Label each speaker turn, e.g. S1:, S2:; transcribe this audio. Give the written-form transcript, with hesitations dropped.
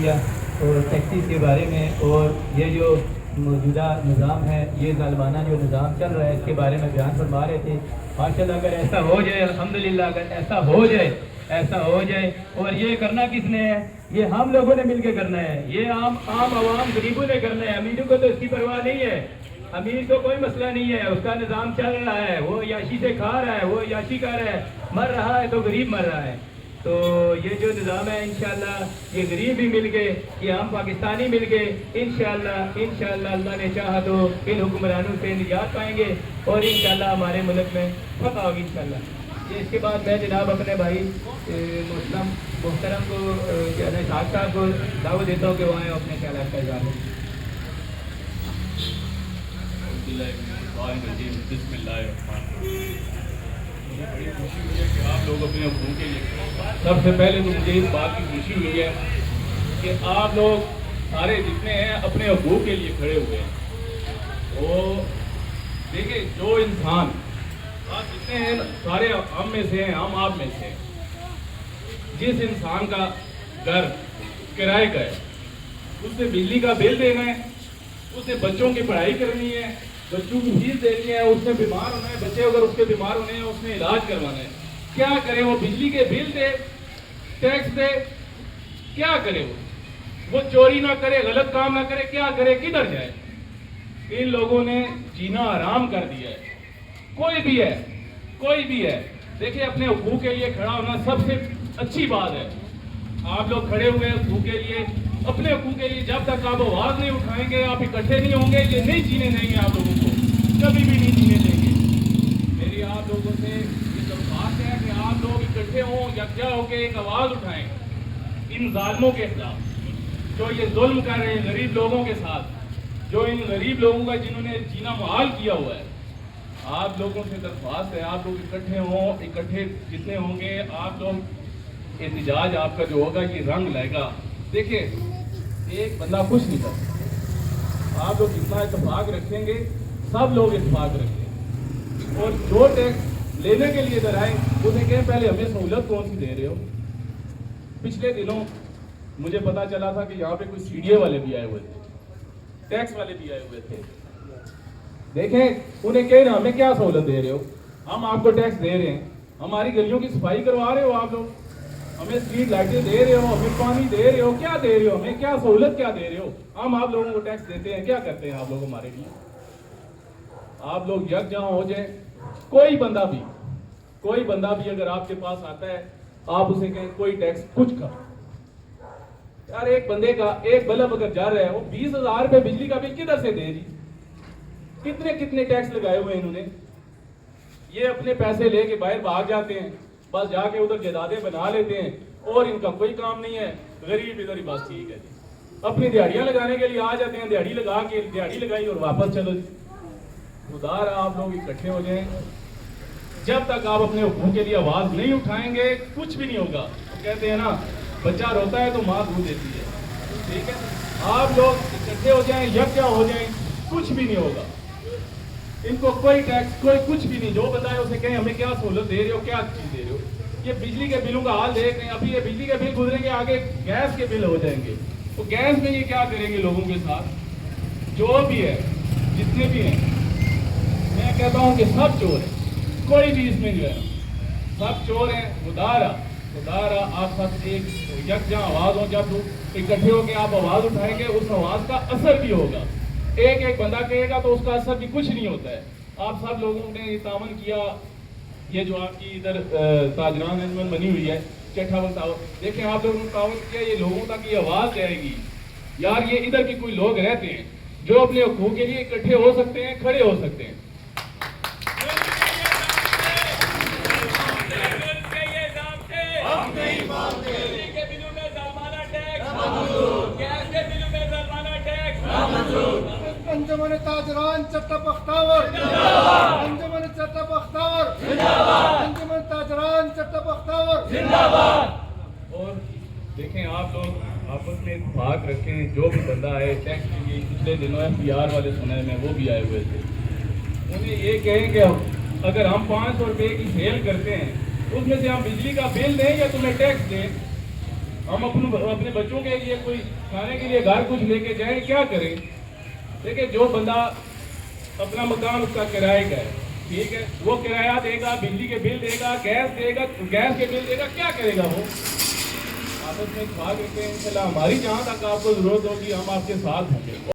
S1: کیا اور ٹیکسیز کے بارے میں، اور یہ جو موجودہ نظام ہے، یہ ظالمانہ جو نظام چل رہا ہے، اس کے بارے میں بیان فرما رہے تھے۔ ماشاءاللہ اگر ایسا ہو جائے، الحمدللہ اگر ایسا ہو جائے اور یہ کرنا کس نے ہے؟ یہ ہم لوگوں نے مل کے کرنا ہے، یہ عام عوام غریبوں نے کرنا ہے۔ امیروں کو تو اس کی پرواہ نہیں ہے، امیر کو کوئی مسئلہ نہیں ہے، اس کا نظام چل رہا ہے، وہ عیاشی سے کھا رہا ہے، وہ عیاشی کر رہا ہے، مر رہا ہے تو غریب مر رہا ہے۔ تو یہ جو نظام ہے انشاءاللہ یہ غریب بھی مل گئے، یہ ہم پاکستانی مل گئے، انشاءاللہ اللہ نے چاہا تو ان حکمرانوں سے نجات پائیں گے اور انشاءاللہ ہمارے ملک میں فتح ہوگی انشاءاللہ۔ یہ اس کے بعد میں جناب اپنے بھائی محترم کو اسحاق صاحب کو دعوت دیتا ہوں کہ وہ آئیں اپنے خیالات کا اظہار کریں۔
S2: بسم اللہ الرحمن الرحیم۔ مجھے بڑی خوشی ہوئی ہے کہ آپ لوگ اپنے حقوق کے لیے، سب سے پہلے تو مجھے اس بات کی خوشی ہوئی ہے کہ آپ لوگ سارے جتنے ہیں اپنے حقوق کے لیے کھڑے ہوئے ہیں۔ وہ دیکھیں جو انسان آپ جتنے ہیں سارے ہم میں سے ہیں، ہم آپ میں سے ہیں، جس انسان کا گھر کرائے کا ہے، اس سے بجلی کا بل دینا ہے، اس سے بچوں کی پڑھائی کرنی ہے، بچوں کی فیس دینی ہے، اس نے بیمار ہونا ہے، بچے اگر اس کے بیمار ہونے ہیں اس نے علاج کروانا ہے، کیا کرے وہ؟ بجلی کے بل دے، ٹیکس دے، کیا کرے وہ چوری نہ کرے، غلط کام نہ کرے، کیا کرے؟ کدھر جائے؟ ان لوگوں نے جینا حرام کر دیا ہے۔ کوئی بھی ہے دیکھیں اپنے حقوق کے لیے کھڑا ہونا سب سے اچھی بات ہے۔ آپ لوگ کھڑے ہوئے ہیں حقوق کے لیے، اپنے حقوق کے لیے، جب تک آپ آواز نہیں اٹھائیں گے، آپ اکٹھے نہیں ہوں گے، یہ نہیں جینے دیں گے، آپ لوگوں کو کبھی بھی نہیں جینے دیں گے۔ میری آپ لوگوں سے یہ درخواست ہے کہ آپ لوگ اکٹھے ہوں، یکجا ہو کے ایک آواز اٹھائیں ان ظالموں کے خلاف جو یہ ظلم کر رہے ہیں غریب لوگوں کے ساتھ، جو ان غریب لوگوں کا جنہوں نے جینا محال کیا ہوا ہے۔ آپ لوگوں سے درخواست ہے آپ لوگ اکٹھے ہوں، اکٹھے جتنے ہوں گے آپ لوگ احتجاج آپ کا جو ہوگا یہ رنگ لائے گا۔ دیکھیں ایک بندہ کچھ نہیں کرتا، آپ لوگ جتنا اتفاق رکھیں گے سب لوگ اتفاق رکھیں گے، اور جو ٹیکس لینے کے لیے ادھر آئیں اسے کہیں پہلے ہمیں سہولت کون سی دے رہے ہو؟ پچھلے دنوں مجھے پتا چلا تھا کہ یہاں پہ کچھ CDA والے بھی آئے ہوئے تھے، ٹیکس والے بھی آئے ہوئے تھے۔ دیکھیں انہیں کہنا ہمیں کیا سہولت دے رہے ہو؟ ہم آپ کو ٹیکس دے رہے ہیں، ہماری گلیوں کی صفائی کروا رہے ہو آپ لوگ، ہمیں اسٹریٹ لائٹیں دے رہے ہو، ہمیں پانی دے رہے ہو، کیا دے رہے ہو ہمیں؟ کیا سہولت کیا دے رہے ہو؟ ہم آپ لوگوں کو ٹیکس دیتے ہیں، کیا کرتے ہیں آپ لوگ ہمارے لیے؟ آپ لوگ یکجا ہو جائیں، کوئی بندہ بھی اگر آپ کے پاس آتا ہے آپ اسے کہیں کوئی ٹیکس کچھ کر یار، ایک بندے کا ایک بلب اگر جا رہا ہے وہ 20,000 روپے بجلی کا بل کدھر سے دے جی؟ کتنے ٹیکس لگائے ہوئے انہوں نے؟ یہ اپنے پیسے لے کے باہر بھاگ جاتے ہیں، بس جا کے ادھر جائیدادیں بنا لیتے ہیں اور ان کا کوئی کام نہیں ہے۔ غریب ادھر ہی بس ٹھیک ہے جی، اپنی دیہڑیاں لگانے کے لیے آ جاتے ہیں، دیہڑی لگا کے دیہڑی لگائی اور واپس چلو جی۔ خدا رہا آپ لوگ اکٹھے ہو جائیں، جب تک آپ اپنے حقوق کے لیے آواز نہیں اٹھائیں گے کچھ بھی نہیں ہوگا۔ کہتے ہیں نا بچہ روتا ہے تو ماں دودھ دیتی ہے، ٹھیک ہے؟ آپ لوگ اکٹھے ہو جائیں، یکجا ہو جائیں، کچھ بھی نہیں ہوگا۔ ان کو کوئی ٹیکس کوئی کچھ بھی نہیں، جو بتائے اسے کہیں ہمیں کیا سہولت دے رہے ہو، کیا چیز دے رہے ہو۔ یہ بجلی کے بلوں کا حال دیکھ رہے ہیں، ابھی یہ بجلی کے بل گزریں گے، آگے گیس کے بل ہو جائیں گے، تو گیس میں یہ کیا کریں گے لوگوں کے ساتھ؟ جو بھی ہے جتنے بھی ہیں میں کہتا ہوں کہ سب چور ہیں، کوئی بھی اس میں جو ہے سب چور ہیں۔ خدا رہا آپ سب ایک یکجا آواز ہو، جب اکٹھے ہو کے آپ آواز اٹھائیں گے اس آواز کا اثر بھی ہوگا۔ ایک بندہ کہے گا تو اس کا اثر بھی کچھ نہیں ہوتا ہے۔ آپ سب لوگوں نے یہ تعاون کیا، یہ جو آپ کی ادھر تاجران انجمن بنی ہوئی ہے چٹھا بتاؤ، دیکھیں آپ لوگوں نے تعاون کیا، یہ لوگوں تک یہ آواز جائے گی یار یہ ادھر کے کوئی لوگ رہتے ہیں جو اپنے حقوق کے لیے اکٹھے ہو سکتے ہیں، کھڑے ہو سکتے ہیں۔
S3: انجمن تاجران چٹا بختاور زندہ انجمن چٹا بختاور زندہ انجمن تاجران چٹا بختاور زندہ
S2: اور دیکھیں آپ لوگ آپس میں اتفاق رکھیں، جو بھی بندہ آئے ٹیکس کے لیے، پچھلے دنوں FBR والے سنے میں وہ بھی آئے ہوئے تھے، انہیں یہ کہیں کہ اگر ہم 500 روپے کی سیل کرتے ہیں اس میں سے ہم بجلی کا بل دیں یا تمہیں ٹیکس دیں؟ ہم اپنے بچوں کے لیے کوئی کھانے کے لیے گھر کچھ لے کے جائیں, کیا کریں؟ دیکھیں جو بندہ اپنا مکان اس کا کرائے کا ہے, ٹھیک ہے, وہ کرایہ دے گا, بجلی کے بل دے گا, گیس دے گا, گیس کے بل دے گا, کیا کرے گا وہ؟ آپس میں اتفاق رکھتے ہیں, انشاءاللہ ہماری جہاں تک آپ کو ضرورت ہوگی ہم آپ کے ساتھ ہوں گے.